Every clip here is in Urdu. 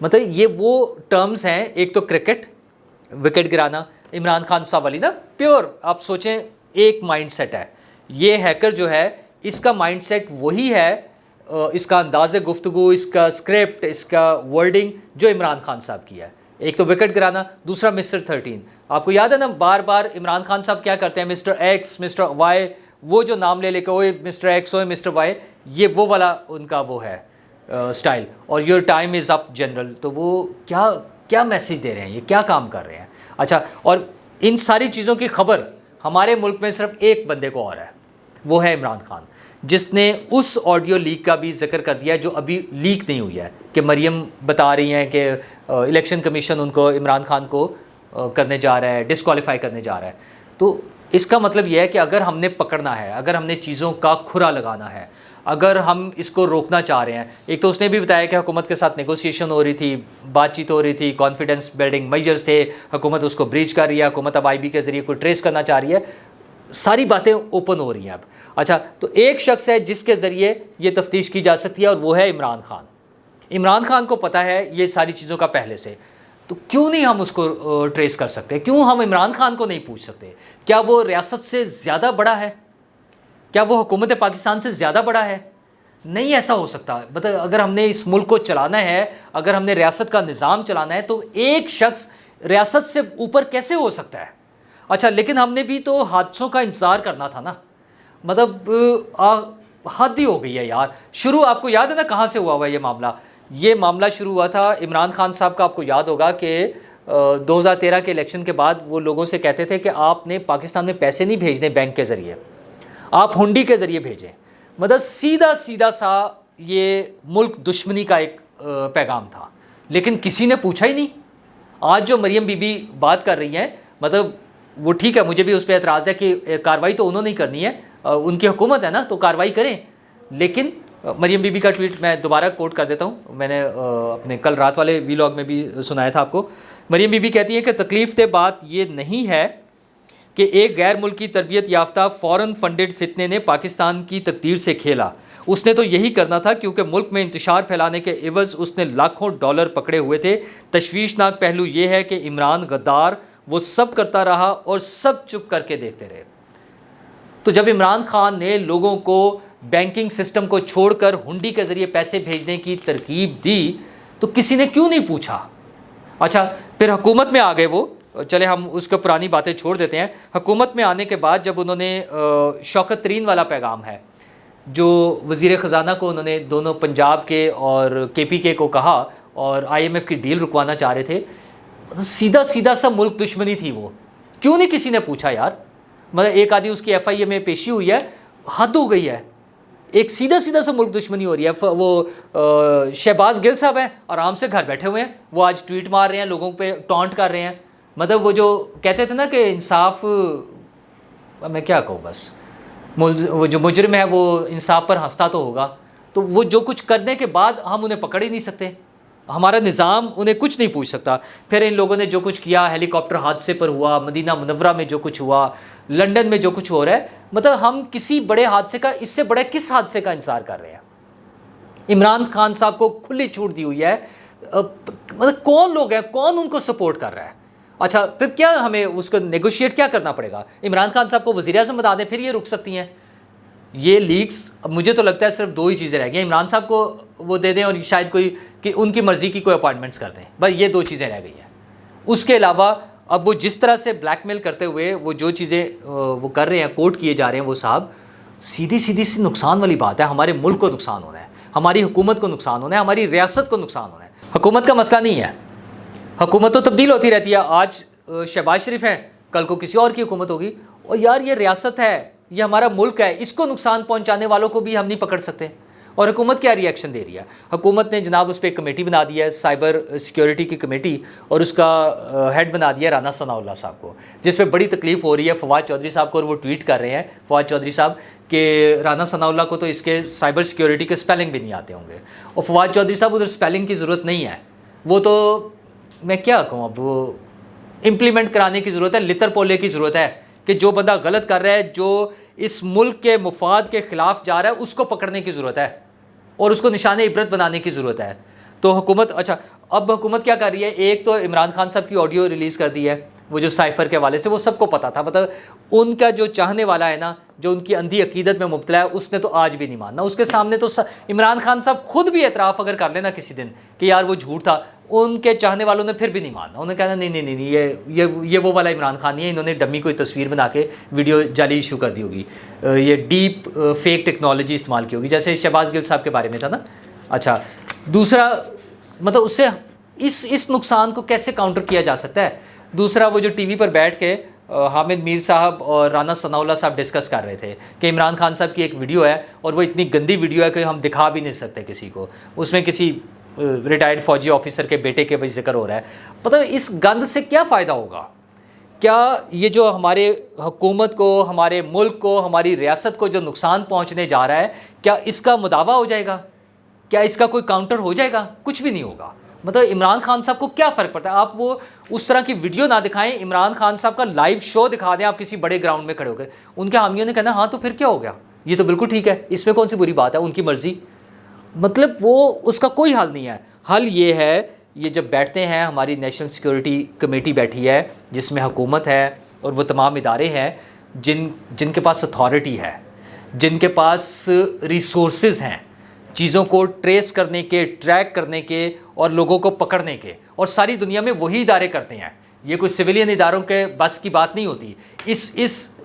مطلب یہ وہ ٹرمز ہیں، ایک تو کرکٹ، وکٹ گرانا، عمران خان صاحب والی نا پیور، آپ سوچیں ایک مائنڈ سیٹ ہے، یہ ہیکر جو ہے اس کا مائنڈ سیٹ وہی ہے، اس کا انداز گفتگو، اس کا اسکرپٹ، اس کا ورڈنگ جو عمران خان صاحب کی ہے. ایک تو وکٹ گرانا، دوسرا مسٹر 13. آپ کو یاد ہے نا بار بار عمران خان صاحب کیا کرتے ہیں، مسٹر ایکس، مسٹر وائی، وہ جو نام لے کے اوئے مسٹر ایکس اوئے مسٹر وائی، یہ وہ والا ان کا وہ ہے اسٹائل. اور your time is up general. تو وہ کیا میسج دے رہے ہیں، یہ کیا کام کر رہے ہیں. اچھا، اور ان ساری چیزوں کی خبر ہمارے ملک میں صرف ایک بندے کو اور ہے، وہ ہے عمران خان، جس نے اس آڈیو لیک کا بھی ذکر کر دیا جو ابھی لیک نہیں ہوئی ہے، کہ مریم بتا رہی ہیں کہ الیکشن کمیشن ان کو عمران خان کو کرنے جا رہا ہے، ڈسکوالیفائی کرنے جا رہا ہے. تو اس کا مطلب یہ ہے کہ اگر ہم نے پکڑنا ہے، اگر ہم نے چیزوں کا کھرا لگانا ہے، اگر ہم اس کو روکنا چاہ رہے ہیں. ایک تو اس نے بھی بتایا کہ حکومت کے ساتھ نیگوسیشن ہو رہی تھی، بات چیت ہو رہی تھی، کانفیڈنس بلڈنگ میجرز تھے، حکومت اس کو بریچ کر رہی ہے، حکومت اب IB کے ذریعے کوئی ٹریس کرنا چاہ رہی ہے. ساری باتیں اوپن ہو رہی ہیں اب. اچھا، تو ایک شخص ہے جس کے ذریعے یہ تفتیش کی جا سکتی ہے، اور وہ ہے عمران خان. عمران خان کو پتہ ہے یہ ساری چیزوں کا پہلے سے، تو کیوں نہیں ہم اس کو ٹریس کر سکتے؟ کیوں ہم عمران خان کو نہیں پوچھ سکتے؟ کیا وہ ریاست سے زیادہ بڑا ہے؟ کیا وہ حکومت پاکستان سے زیادہ بڑا ہے؟ نہیں ایسا ہو سکتا. مطلب اگر ہم نے اس ملک کو چلانا ہے، اگر ہم نے ریاست کا نظام چلانا ہے، تو ایک شخص ریاست سے اوپر کیسے ہو سکتا ہے؟ اچھا، لیکن ہم نے بھی تو حادثوں کا انتظار کرنا تھا نا. مطلب حد ہی ہو گئی ہے یار. شروع آپ کو یاد ہے نا کہاں سے ہوا یہ معاملہ؟ یہ معاملہ شروع ہوا تھا عمران خان صاحب کا. آپ کو یاد ہوگا کہ 2013 کے الیکشن کے بعد وہ لوگوں سے کہتے تھے کہ آپ نے پاکستان میں پیسے نہیں بھیجنے بینک کے ذریعے، آپ ہنڈی کے ذریعے بھیجیں. مطلب سیدھا سا یہ ملک دشمنی کا ایک پیغام تھا، لیکن کسی نے پوچھا ہی نہیں. آج جو مریم بی بی بات کر رہی ہیں، مطلب وہ ٹھیک ہے، مجھے بھی اس پہ اعتراض ہے کہ کارروائی تو انہوں نے کرنی ہے، ان کی حکومت ہے نا، تو کارروائی کریں. لیکن مریم بی بی کا ٹویٹ میں دوبارہ کوٹ کر دیتا ہوں، میں نے اپنے کل رات والے ویلاگ میں بھی سنایا تھا آپ کو. مریم بی بی کہتی ہے کہ تکلیف دہ بات یہ نہیں ہے کہ ایک غیر ملکی تربیت یافتہ فورن فنڈڈ فتنے نے پاکستان کی تقدیر سے کھیلا. اس نے تو یہی کرنا تھا، کیونکہ ملک میں انتشار پھیلانے کے عوض اس نے لاکھوں ڈالر پکڑے ہوئے تھے. تشویشناک پہلو یہ ہے کہ عمران غدار وہ سب کرتا رہا اور سب چپ کر کے دیکھتے رہے. تو جب عمران خان نے لوگوں کو بینکنگ سسٹم کو چھوڑ کر ہنڈی کے ذریعے پیسے بھیجنے کی ترغیب دی، تو کسی نے کیوں نہیں پوچھا؟ اچھا، پھر حکومت میں آ گئے وہ، چلے ہم اس کو پرانی باتیں چھوڑ دیتے ہیں. حکومت میں آنے کے بعد جب انہوں نے شوکت ترین والا پیغام ہے جو وزیر خزانہ کو انہوں نے دونوں پنجاب کے اور KPK کو کہا اور IMF کی ڈیل رکوانا چاہ رہے تھے، سیدھا سا ملک دشمنی تھی. وہ کیوں نہیں کسی نے پوچھا یار؟ مطلب ایک آدھی اس کی FIA میں پیشی ہوئی ہے، حد ہو گئی ہے. ایک سیدھا سا ملک دشمنی ہو رہی ہے. وہ شہباز گل صاحب ہیں، آرام سے گھر بیٹھے ہوئے ہیں، وہ آج ٹویٹ مار رہے ہیں، لوگوں پہ ٹانٹ کر رہے ہیں. مطلب وہ جو کہتے تھے نا کہ انصاف، میں کیا کہوں، بس وہ جو مجرم ہے وہ انصاف پر ہنستا تو ہوگا. تو وہ جو کچھ کرنے کے بعد ہم انہیں پکڑ ہی نہیں سکتے، ہمارا نظام انہیں کچھ نہیں پوچھ سکتا. پھر ان لوگوں نے جو کچھ کیا، ہیلی کاپٹر حادثے پر ہوا، مدینہ منورہ میں جو کچھ ہوا، لنڈن میں جو کچھ ہو رہا ہے، مطلب ہم کسی بڑے حادثے کا، اس سے بڑے کس حادثے کا انتظار کر رہے ہیں؟ عمران خان صاحب کو کھلی چھوٹ دی ہوئی ہے. مطلب کون لوگ ہیں، کون ان کو سپورٹ کر رہا ہے؟ اچھا، پھر کیا ہمیں اس کو نیگوشیٹ کیا کرنا پڑے گا؟ عمران خان صاحب کو وزیر اعظم بتا دیں، پھر یہ رک سکتی ہیں. یہ لیکس اب مجھے تو لگتا ہے صرف دو ہی چیزیں رہ گئی ہیں، عمران صاحب کو وہ دے دیں اور شاید کوئی کہ ان کی مرضی کی کوئی اپائنٹمنٹس کر دیں، بس یہ دو چیزیں رہ گئی ہیں. اس کے علاوہ اب وہ جس طرح سے بلیک میل کرتے ہوئے وہ جو چیزیں وہ کر رہے ہیں، کوٹ کیے جا رہے ہیں وہ صاحب، سیدھی سی نقصان والی بات ہے. ہمارے ملک کو نقصان ہونا ہے، ہماری حکومت کو نقصان ہونا ہے، ہماری ریاست کو نقصان ہونا ہے. حکومت کا مسئلہ نہیں ہے، حکومت تو تبدیل ہوتی رہتی ہے. آج شہباز شریف ہیں، کل کو کسی اور کی حکومت ہوگی. اور یار یہ ریاست ہے، یہ ہمارا ملک ہے، اس کو نقصان پہنچانے والوں کو بھی ہم نہیں پکڑ سکتے. اور حکومت کیا ری ایکشن دے رہی ہے؟ حکومت نے جناب اس پہ ایک کمیٹی بنا دی ہے، سائبر سیکیورٹی کی کمیٹی، اور اس کا ہیڈ بنا دیا رانا ثناء اللہ صاحب کو، جس پہ بڑی تکلیف ہو رہی ہے فواد چودھری صاحب کو. اور وہ ٹویٹ کر رہے ہیں فواد چودھری صاحب کہ رانا ثناء اللہ کو تو اس کے سائبر سیکیورٹی کے سپیلنگ بھی نہیں آتے ہوں گے. اور فواد چودھری صاحب ادھر سپیلنگ کی ضرورت نہیں ہے، وہ تو میں کیا کہوں، اب وہ امپلیمنٹ کرانے کی ضرورت ہے، لتر پولے کی ضرورت ہے کہ جو بندہ غلط کر رہا ہے، جو اس ملک کے مفاد کے خلاف جا رہا ہے، اس کو پکڑنے کی ضرورت ہے اور اس کو نشان عبرت بنانے کی ضرورت ہے. تو حکومت، اچھا اب حکومت کیا کر رہی ہے, ایک تو عمران خان صاحب کی آڈیو ریلیز کر دی ہے, وہ جو سائفر کے حوالے سے, وہ سب کو پتا تھا, مطلب ان کا جو چاہنے والا ہے نا, جو ان کی اندھی عقیدت میں مبتلا ہے, اس نے تو آج بھی نہیں ماننا. اس کے سامنے تو عمران خان صاحب خود بھی اعتراف اگر کر لینا کسی دن کہ یار وہ جھوٹ تھا, ان کے چاہنے والوں نے پھر بھی نہیں ماننا. انہوں نے کہنا نہیں نہیں نہیں, یہ وہ والا عمران خان نہیں ہے, انہوں نے ڈمی کوئی تصویر بنا کے ویڈیو جعلی ایشو کر دی ہوگی, یہ ڈیپ فیک ٹیکنالوجی استعمال کی ہوگی, جیسے شہباز گل صاحب کے بارے میں تھا نا. اچھا, دوسرا مطلب اس سے اس نقصان کو کیسے کاؤنٹر کیا جا سکتا ہے. دوسرا, وہ جو ٹی وی پر بیٹھ کے حامد میر صاحب اور رانا ثناء اللہ صاحب ڈسکس کر رہے تھے کہ عمران خان صاحب کی ایک ویڈیو ہے اور وہ اتنی گندی ویڈیو ہے کہ ہم دکھا بھی نہیں سکتے کسی کو, اس میں کسی ریٹائرڈ فوجی آفیسر کے بیٹے کے بھی ذکر ہو رہا ہے. مطلب اس گند سے کیا فائدہ ہوگا؟ کیا یہ جو ہمارے حکومت کو, ہمارے ملک کو, ہماری ریاست کو جو نقصان پہنچنے جا رہا ہے, کیا اس کا مداوع ہو جائے گا؟ کیا اس کا کوئی کاؤنٹر ہو جائے گا؟ کچھ بھی نہیں ہوگا. مطلب عمران خان صاحب کو کیا فرق پڑتا ہے؟ آپ وہ اس طرح کی ویڈیو نہ دکھائیں, عمران خان صاحب کا لائیو شو دکھا دیں آپ کسی بڑے گراؤنڈ میں کھڑے ہو گئے. ان کے حامیوں نے کہنا ہاں تو پھر کیا ہو گیا, یہ تو بالکل ٹھیک ہے, اس میں کون سی بری بات ہے, ان کی مرضی. مطلب وہ اس کا کوئی حل نہیں ہے. حل یہ ہے, یہ جب بیٹھتے ہیں, ہماری نیشنل سیکورٹی کمیٹی بیٹھی ہے جس میں حکومت ہے اور وہ تمام ادارے ہیں جن کے پاس اتھارٹی ہے, جن کے پاس ریسورسز ہیں چیزوں کو ٹریس کرنے کے, ٹریک کرنے کے اور لوگوں کو پکڑنے کے, اور ساری دنیا میں وہی ادارے کرتے ہیں. یہ کوئی سویلین اداروں کے بس کی بات نہیں ہوتی. اس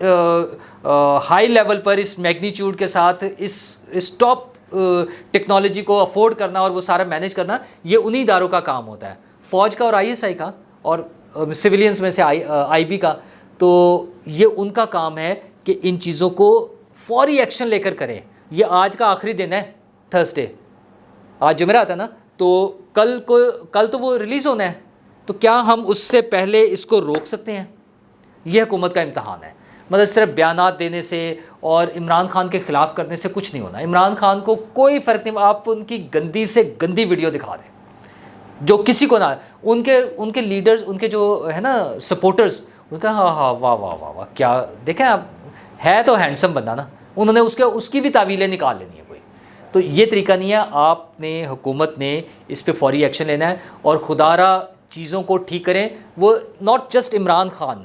ہائی لیول پر, اس میگنیچیوڈ کے ساتھ, اس ٹاپ ٹیکنالوجی کو افورڈ کرنا اور وہ سارا مینیج کرنا, یہ انہی اداروں کا کام ہوتا ہے, فوج کا اور آئی ایس آئی کا اور سویلینز میں سے آئی بی کا. تو یہ ان کا کام ہے کہ ان چیزوں کو فوری ایکشن لے کر کریں. یہ آج کا آخری دن ہے, تھرسڈے, آج جمعرات ہے نا, تو کل تو وہ ریلیز ہونا ہے, تو کیا ہم اس سے پہلے اس کو روک سکتے ہیں؟ یہ حکومت کا امتحان ہے. مطلب صرف بیانات دینے سے اور عمران خان کے خلاف کرنے سے کچھ نہیں ہونا. عمران خان کو کوئی فرق نہیں, آپ ان کی گندی سے گندی ویڈیو دکھا دیں جو کسی کو نہ, ان کے لیڈرز, ان کے جو ہے نا سپورٹرز, ان کا ہاں ہاں واہ واہ واہ واہ, کیا دیکھیں آپ, ہے تو ہینڈسم بندہ نا, انہوں نے اس کی بھی تعویلیں نکال لینی ہے کوئی. تو یہ طریقہ نہیں ہے. آپ نے, حکومت نے اس پہ فوری ایکشن لینا ہے اور خدا را چیزوں کو ٹھیک کریں. وہ ناٹ جسٹ عمران خان,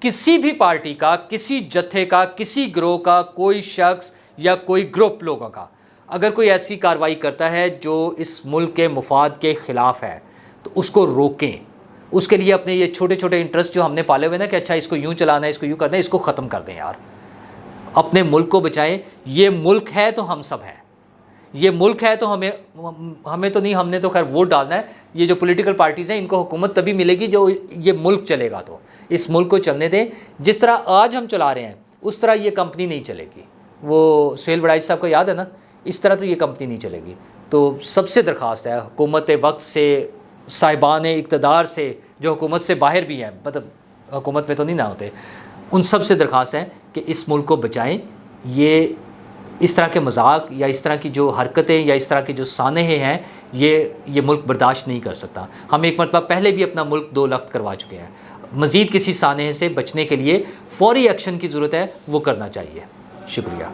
کسی بھی پارٹی کا, کسی جتھے کا, کسی گروہ کا کوئی شخص یا کوئی گروپ لوگوں کا اگر کوئی ایسی کارروائی کرتا ہے جو اس ملک کے مفاد کے خلاف ہے تو اس کو روکیں. اس کے لیے اپنے یہ چھوٹے چھوٹے انٹرسٹ جو ہم نے پالے ہوئے نا کہ اچھا اس کو یوں چلانا ہے, اس کو یوں کرنا ہے, اس کو ختم کر دیں یار. اپنے ملک کو بچائیں. یہ ملک ہے تو ہم سب ہیں, یہ ملک ہے تو ہمیں تو نہیں, ہم نے تو خیر ووٹ ڈالنا ہے. یہ جو پولیٹیکل پارٹیز ہیں ان کو حکومت تبھی ملے گی جو یہ ملک چلے گا. تو اس ملک کو چلنے دیں. جس طرح آج ہم چلا رہے ہیں اس طرح یہ کمپنی نہیں چلے گی. وہ سہیل وڑائی صاحب کو یاد ہے نا, اس طرح تو یہ کمپنی نہیں چلے گی. تو سب سے درخواست ہے حکومت وقت سے, صاحبان اقتدار سے, جو حکومت سے باہر بھی ہیں, مطلب حکومت میں تو نہیں نہ ہوتے, ان سب سے درخواست ہے کہ اس ملک کو بچائیں. یہ اس طرح کے مذاق یا اس طرح کی جو حرکتیں یا اس طرح کے جو سانحے ہیں یہ ملک برداشت نہیں کر سکتا. ہم ایک مرتبہ پہلے بھی اپنا ملک 2 لخت کروا چکے ہیں. مزید کسی سانحے سے بچنے کے لیے فوری ایکشن کی ضرورت ہے, وہ کرنا چاہیے. شکریہ.